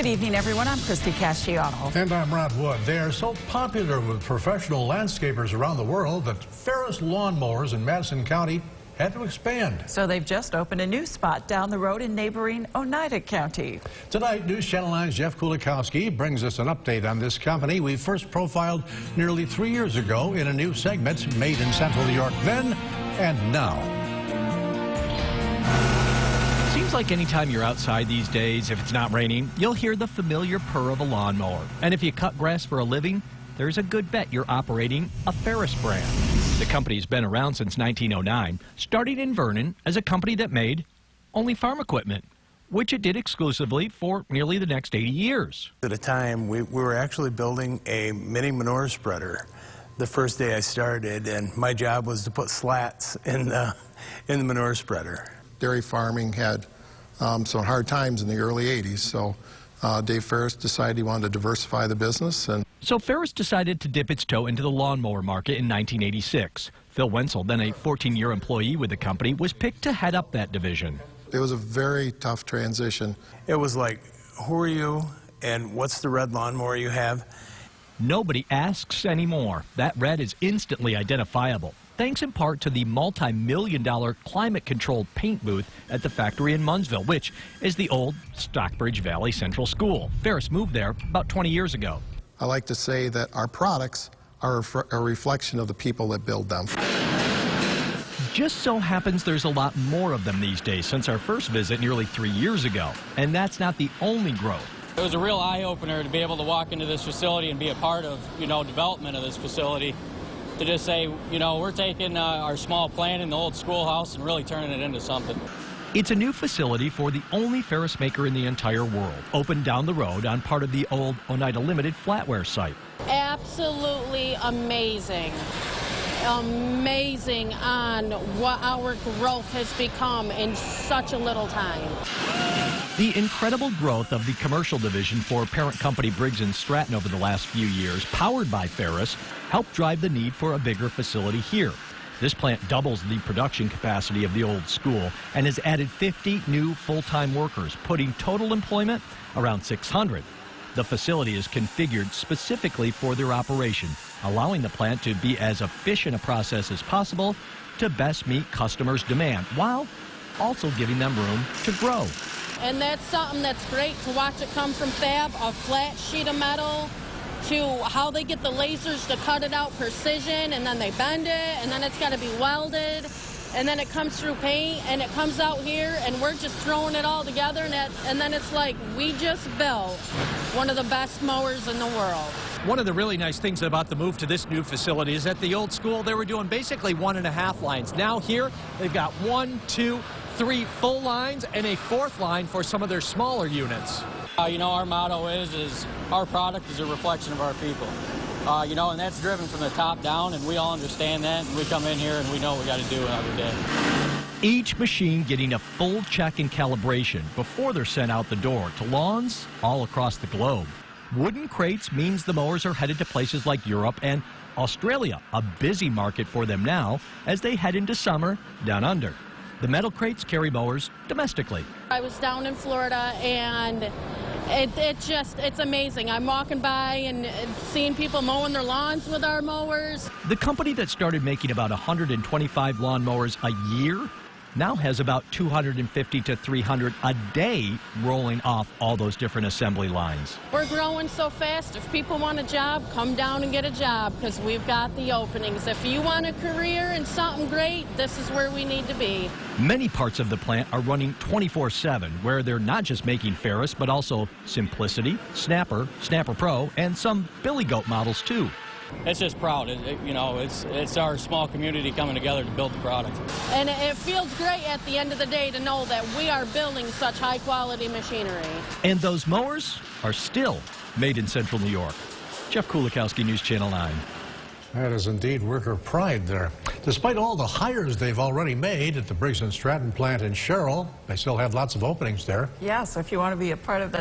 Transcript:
Good evening, everyone. I'm Christy Casciano. And I'm Rod Wood. They are so popular with professional landscapers around the world that Ferris Lawn Mowers in Madison County had to expand. So they've just opened a new spot down the road in neighboring Oneida County. Tonight, News Channel 9's Jeff Kulikowski brings us an update on this company we first profiled nearly 3 years ago in a new segment, Made in Central New York Then and Now. Seems like anytime you're outside these days, if it's not raining, you'll hear the familiar purr of a lawnmower. And if you cut grass for a living, there's a good bet you're operating a Ferris brand. The company's been around since 1909, starting in Vernon as a company that made only farm equipment, which it did exclusively for nearly the next 80 years. At a time, we were actually building a mini manure spreader the first day I started, and my job was to put slats in the manure spreader. Dairy farming had some hard times in the early 80s, so Dave Ferris decided he wanted to diversify the business. So Ferris decided to dip its toe into the lawnmower market in 1986. Phil Wenzel, then a 14-year employee with the company, was picked to head up that division. It was a very tough transition. It was like, who are you, and what's the red lawnmower you have? Nobody asks anymore. That red is instantly identifiable, thanks in part to the multi-million-dollar climate-controlled paint booth at the factory in Munnsville, which is the old Stockbridge Valley Central School. Ferris moved there about 20 years ago. I like to say that our products are a reflection of the people that build them. Just so happens there's a lot more of them these days since our first visit nearly 3 years ago. And that's not the only growth. It was a real eye-opener to be able to walk into this facility and be a part of, development of this facility. To just say, we're taking our small plant in the old schoolhouse and really turning it into something. It's a new facility for the only Ferris maker in the entire world, opened down the road on part of the old Oneida Limited flatware site. Absolutely amazing. Amazing on what our growth has become in such a little time. The incredible growth of the commercial division for parent company Briggs & Stratton over the last few years, powered by Ferris, helped drive the need for a bigger facility here. This plant doubles the production capacity of the old school and has added 50 new full-time workers, putting total employment around 600. The facility is configured specifically for their operation, allowing the plant to be as efficient a process as possible to best meet customers' demand, while also giving them room to grow. And that's something that's great to watch it come from fab, a flat sheet of metal, to how they get the lasers to cut it out precision, and then they bend it, and then it's got to be welded, and then it comes through paint, and it comes out here, and we're just throwing it all together, and then it's like we just built one of the best mowers in the world. One of the really nice things about the move to this new facility is at the old school they were doing basically 1.5 lines. Now here they've got 1, 2, 3 full lines and a 4th line for some of their smaller units. Our motto is our product is a reflection of our people. And that's driven from the top down, and we all understand that, and we come in here and we know what we got to do every day. Each machine getting a full check and calibration before they're sent out the door to lawns all across the globe. Wooden crates means the mowers are headed to places like Europe and Australia, a busy market for them now as they head into summer down under. The metal crates carry mowers domestically. I was down in Florida, and it's amazing. I'm walking by and seeing people mowing their lawns with our mowers. The company that started making about 125 lawn mowers a year now has about 250 to 300 a day rolling off all those different assembly lines. We're growing so fast. If people want a job, come down and get a job, because we've got the openings. If you want a career and something great, this is where we need to be. Many parts of the plant are running 24/7, where they're not just making Ferris, but also Simplicity, Snapper, Snapper Pro, and some Billy Goat models too. It's just proud. It's our small community coming together to build the product. And it feels great at the end of the day to know that we are building such high-quality machinery. And those mowers are still made in Central New York. Jeff Kulikowski, News Channel 9. That is indeed worker pride there. Despite all the hires they've already made at the Briggs & Stratton plant in Sherrill, they still have lots of openings there. Yeah, so if you want to be a part of that